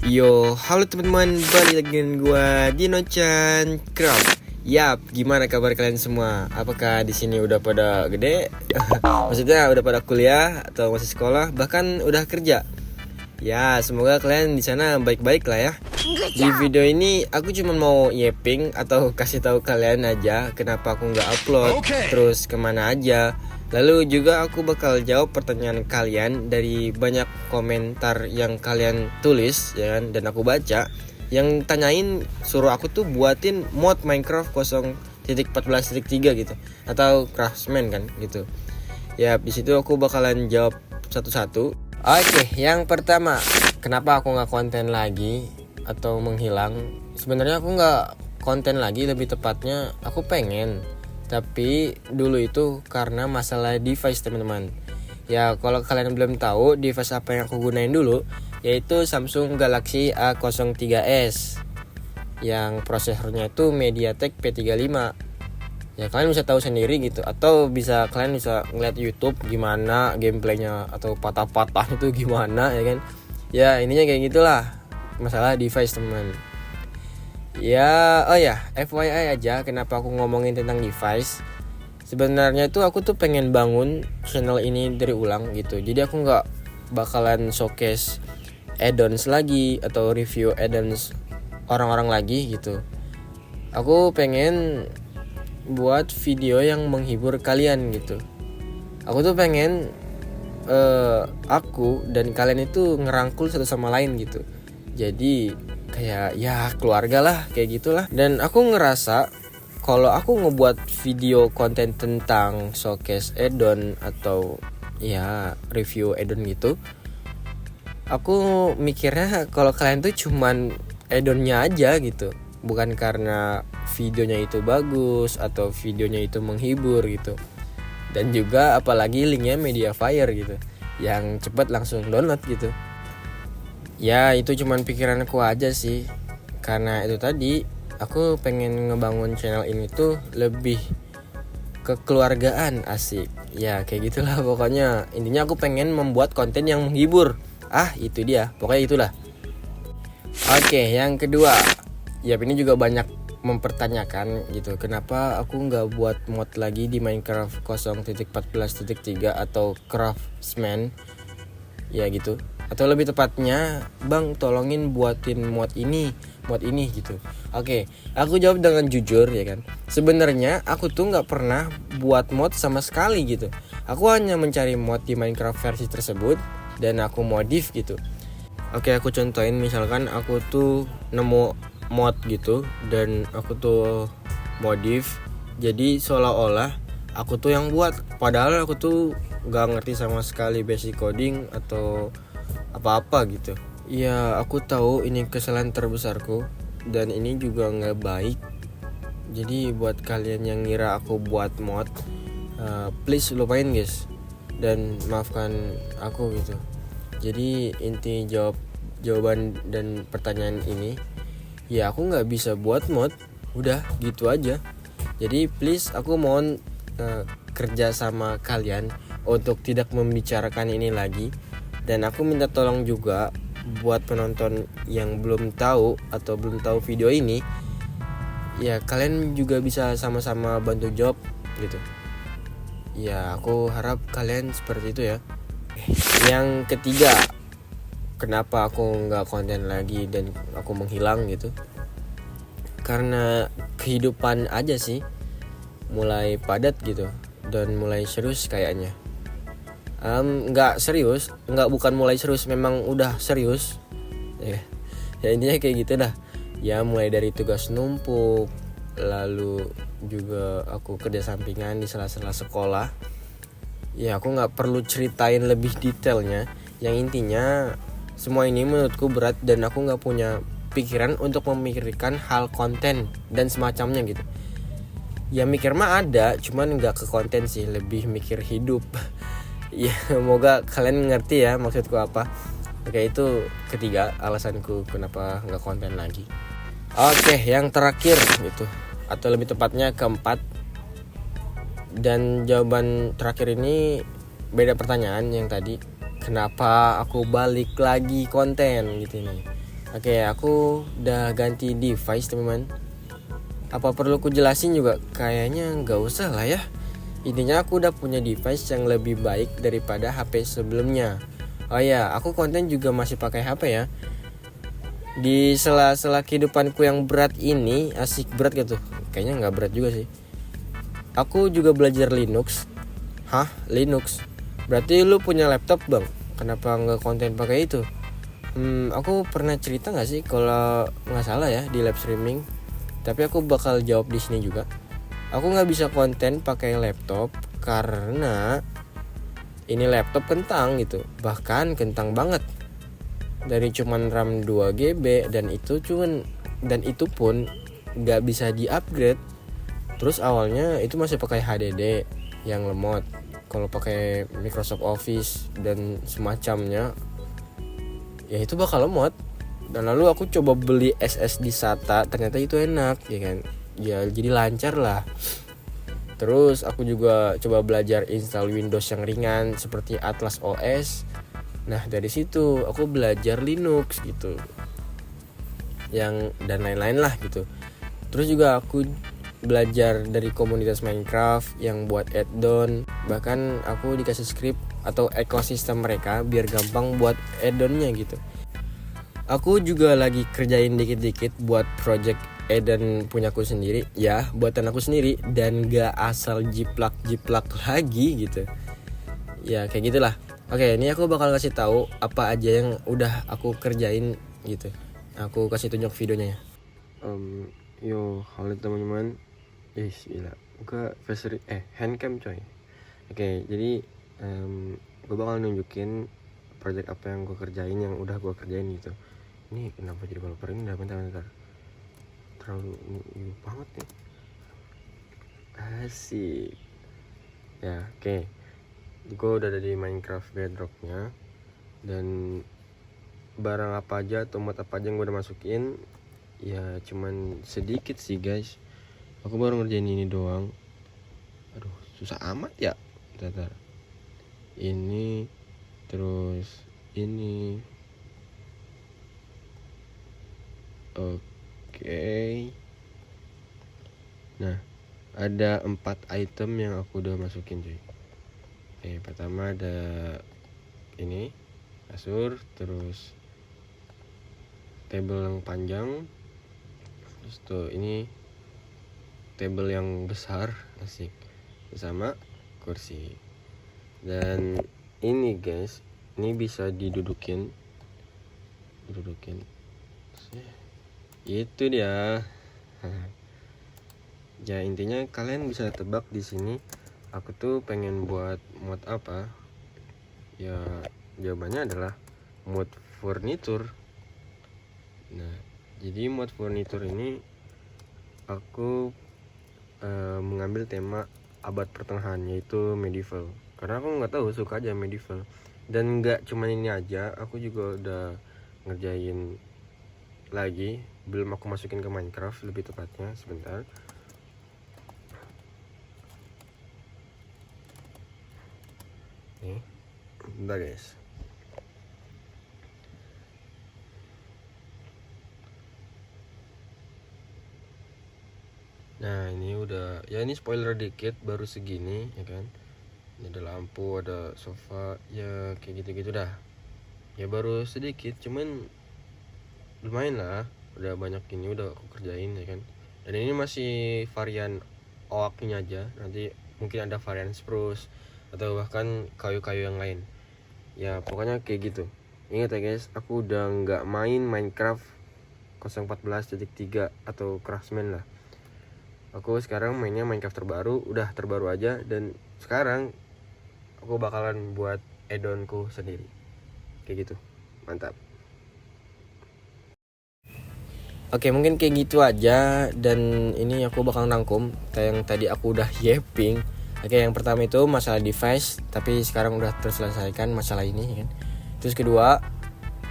Yo, halo teman-teman, balik lagi dengan gue Dino-chan Craft. Yap, gimana kabar kalian semua? Apakah di sini udah pada gede? Maksudnya udah pada kuliah atau masih sekolah, bahkan udah kerja? Ya, semoga kalian di sana baik-baik lah ya. Di video ini aku cuma mau nyeping atau kasih tahu kalian aja kenapa aku nggak upload, terus kemana aja. Lalu juga aku bakal jawab pertanyaan kalian dari banyak komentar yang kalian tulis ya kan, dan aku baca yang tanyain suruh aku tuh buatin mod Minecraft 0.14.3 gitu atau Craftsman kan gitu. Ya di situ aku bakalan jawab satu-satu. Oke, yang pertama, kenapa aku nggak konten lagi atau menghilang? Sebenarnya aku nggak konten lagi, lebih tepatnya aku pengen. Tapi dulu itu karena masalah device teman-teman. Ya kalau kalian belum tahu device apa yang aku gunain dulu, yaitu Samsung Galaxy A03s yang prosesornya itu MediaTek P35. Ya kalian bisa tahu sendiri gitu, atau kalian bisa ngeliat YouTube gimana gameplaynya atau patah-patah itu gimana ya kan. Ya ininya kayak gitulah masalah device teman. Ya, oh ya, FYI aja kenapa aku ngomongin tentang device. Sebenarnya itu aku tuh pengen bangun channel ini dari ulang gitu. Jadi aku nggak bakalan showcase add-ons lagi atau review add-ons orang-orang lagi gitu. Aku pengen buat video yang menghibur kalian gitu. Aku tuh pengen aku dan kalian itu ngerangkul satu sama lain gitu. Jadi kayak ya keluarga lah, kayak gitulah. Dan aku ngerasa kalau aku ngebuat video konten tentang showcase add-on atau ya review add-on gitu, aku mikirnya kalau kalian tuh cuman add-onnya aja gitu, bukan karena videonya itu bagus atau videonya itu menghibur gitu. Dan juga apalagi linknya Mediafire gitu, yang cepet langsung download gitu. Ya itu cuman pikiranku aja sih. Karena itu tadi aku pengen ngebangun channel ini tuh lebih kekeluargaan, asik. Ya kayak gitulah pokoknya. Intinya aku pengen membuat konten yang menghibur. Itu dia, pokoknya itulah. Oke, yang kedua, ya ini juga banyak mempertanyakan gitu, kenapa aku nggak buat mod lagi di Minecraft 0.14.3 atau Craftsman ya gitu. Atau lebih tepatnya, bang tolongin buatin mod ini gitu. Oke, aku jawab dengan jujur ya kan. Sebenarnya aku tuh nggak pernah buat mod sama sekali gitu. Aku hanya mencari mod di Minecraft versi tersebut dan aku modif gitu. Oke, aku contohin, misalkan aku tuh nemu mod gitu dan aku tuh modif. Jadi seolah-olah aku tuh yang buat, padahal aku tuh nggak ngerti sama sekali basic coding atau apa-apa gitu. Ya aku tahu ini kesalahan terbesarku dan ini juga nggak baik. Jadi buat kalian yang ngira aku buat mod, please lupain guys dan maafkan aku gitu. Jadi inti jawaban dan pertanyaan ini, ya aku nggak bisa buat mod, udah gitu aja. Jadi please aku mohon kerja sama kalian untuk tidak membicarakan ini lagi. Dan aku minta tolong juga buat penonton yang belum tahu atau belum tahu video ini, ya kalian juga bisa sama-sama bantu jawab gitu. Ya aku harap kalian seperti itu ya. Yang ketiga, kenapa aku nggak konten lagi dan aku menghilang gitu? Karena kehidupan aja sih, mulai padat gitu dan mulai serius kayaknya. Bukan mulai serius, memang udah serius ya intinya kayak gitu dah ya. Mulai dari tugas numpuk, lalu juga aku kerja sampingan di sela-sela sekolah. Ya aku nggak perlu ceritain lebih detailnya, yang intinya semua ini menurutku berat dan aku nggak punya pikiran untuk memikirkan hal konten dan semacamnya gitu. Ya mikir mah ada, cuman nggak ke konten sih, lebih mikir hidup. Ya semoga kalian ngerti ya maksudku apa. Oke, itu ketiga alasanku kenapa nggak konten lagi. Oke, yang terakhir gitu, atau lebih tepatnya keempat, dan jawaban terakhir ini beda pertanyaan yang tadi. Kenapa aku balik lagi konten gitu nih. Oke, aku udah ganti device teman-teman. Apa perlu ku jelasin juga? Kayaknya nggak usah lah ya. Intinya aku udah punya device yang lebih baik daripada HP sebelumnya. Oh ya, aku konten juga masih pakai HP ya. Di sela-sela kehidupanku yang berat ini, asik berat gitu. Kayaknya nggak berat juga sih. Aku juga belajar Linux. Hah? Linux? Berarti lu punya laptop bang? Kenapa nggak konten pakai itu? Aku pernah cerita nggak sih kalau nggak salah ya di live streaming. Tapi aku bakal jawab di sini juga. Aku nggak bisa konten pakai laptop karena ini laptop kentang gitu, bahkan kentang banget. Dari cuman RAM 2 GB dan itu pun nggak bisa di-upgrade. Terus awalnya itu masih pakai HDD yang lemot. Kalau pakai Microsoft Office dan semacamnya, ya itu bakal lemot. Dan lalu aku coba beli SSD SATA, ternyata itu enak ya kan. Ya jadi lancar lah. Terus aku juga coba belajar install Windows yang ringan seperti Atlas OS. Nah dari situ aku belajar Linux gitu, yang dan lain-lain lah gitu. Terus juga aku belajar dari komunitas Minecraft yang buat add-on. Bahkan aku dikasih script atau ekosistem mereka biar gampang buat add-onnya gitu. Aku juga lagi kerjain dikit-dikit buat project add-on punyaku sendiri. Ya buatan aku sendiri dan gak asal jiplak-jiplak lagi gitu. Ya kayak gitulah. Oke, ini aku bakal kasih tahu apa aja yang udah aku kerjain gitu. Aku kasih tunjuk videonya ya. Yo, halo teman-teman. Gila. Buka handcam coy. Oke, jadi gue bakal nunjukin project apa yang gue kerjain, yang udah gue kerjain gitu. Ini kenapa jadi developer ini? Bentar. Terlalu ini banget nih. Asik. Ya, oke. Gue udah ada di Minecraft Bedrocknya. Dan barang apa aja atau mod apa aja yang gue udah masukin, ya cuman sedikit sih guys. Aku baru ngerjain ini doang. Aduh, susah amat ya. Bentar. Ini terus ini. Oke. Nah, ada 4 item yang aku udah masukin cuy. Pertama ada ini kasur, terus table yang panjang, terus tuh ini table yang besar, asik, sama kursi. Dan ini guys, ini bisa didudukin. Itu dia. Ya intinya kalian bisa tebak di sini aku tuh pengen buat mod apa. Ya jawabannya adalah mod furniture. Nah jadi mod furniture ini aku mengambil tema abad pertengahan, yaitu medieval, karena aku nggak tahu, suka aja medieval. Dan nggak cuma ini aja, aku juga udah ngerjain lagi, belum aku masukin ke Minecraft lebih tepatnya. Sebentar. Nih, bentar guys. Nah ini udah, ya ini spoiler dikit, baru segini ya kan. Ini ada lampu, ada sofa, ya kayak gitu-gitu dah. Ya baru sedikit, cuman lumayan lah, udah banyak ini udah aku kerjain ya kan. Dan ini masih varian oaknya aja, nanti mungkin ada varian spruce atau bahkan kayu-kayu yang lain. Ya pokoknya kayak gitu. Ingat ya guys, aku udah nggak main Minecraft 0.14.3 atau Craftsman lah. Aku sekarang mainnya Minecraft terbaru, udah terbaru aja. Dan sekarang aku bakalan buat add-onku sendiri. Kayak gitu, mantap. Oke, mungkin kayak gitu aja. Dan ini aku bakal rangkum kayak yang tadi aku udah yeping. Oke, yang pertama itu masalah device, tapi sekarang udah terselesaikan masalah ini kan. Terus kedua,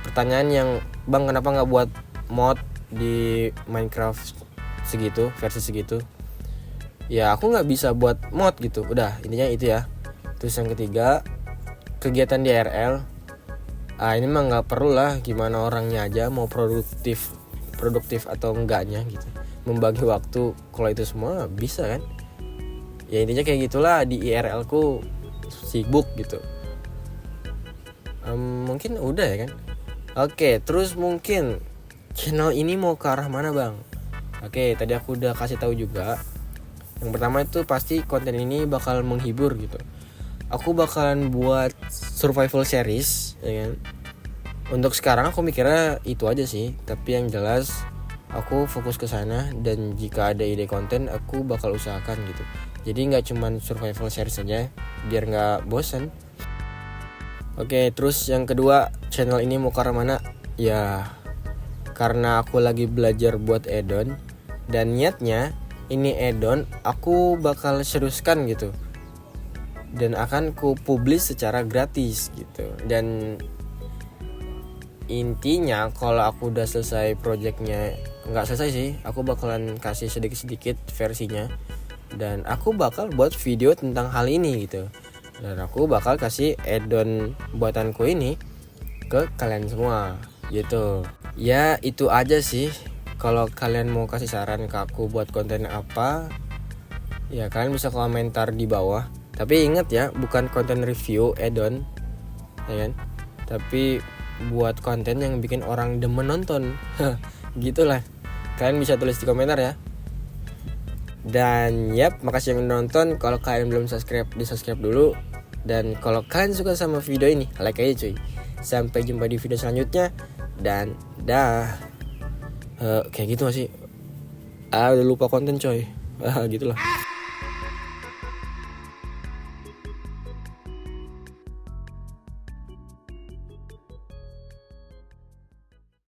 pertanyaan yang bang kenapa nggak buat mod di Minecraft segitu, versi segitu. Ya aku nggak bisa buat mod gitu, udah intinya itu ya. Terus yang ketiga, kegiatan di IRL, Ini mah nggak perlu lah, gimana orangnya aja mau produktif atau enggaknya gitu, membagi waktu. Kalau itu semua bisa kan, ya intinya kayak gitulah. Di IRL ku sibuk gitu. Mungkin udah ya kan. Oke, terus mungkin channel ini mau ke arah mana bang? Oke, tadi aku udah kasih tahu juga. Yang pertama itu pasti konten ini bakal menghibur gitu. Aku bakalan buat survival series, ya kan. Untuk sekarang aku mikirnya itu aja sih, tapi yang jelas aku fokus ke sana, dan jika ada ide konten aku bakal usahakan gitu. Jadi nggak cuman survival series aja, biar nggak bosan. Oke, terus yang kedua, channel ini mau ke arah mana? Ya, karena aku lagi belajar buat add-on, dan niatnya ini add-on aku bakal seriuskan gitu, dan akan ku publish secara gratis gitu. Dan intinya kalau aku udah selesai projectnya, nggak selesai sih, aku bakalan kasih sedikit-sedikit versinya, dan aku bakal buat video tentang hal ini gitu. Dan aku bakal kasih add-on buatanku ini ke kalian semua gitu. Ya itu aja sih. Kalau kalian mau kasih saran ke aku buat konten apa, ya kalian bisa komentar di bawah. Tapi ingat ya, bukan konten review add-on, ya kan? Tapi buat konten yang bikin orang demen nonton. Gitulah. Kalian bisa tulis di komentar ya. Dan makasih yang udah nonton. Kalau kalian belum subscribe, di-subscribe dulu. Dan kalau kalian suka sama video ini, like aja cuy. Sampai jumpa di video selanjutnya. Dan dah. Kayak gitu masih. Udah lupa konten coy. Gitulah.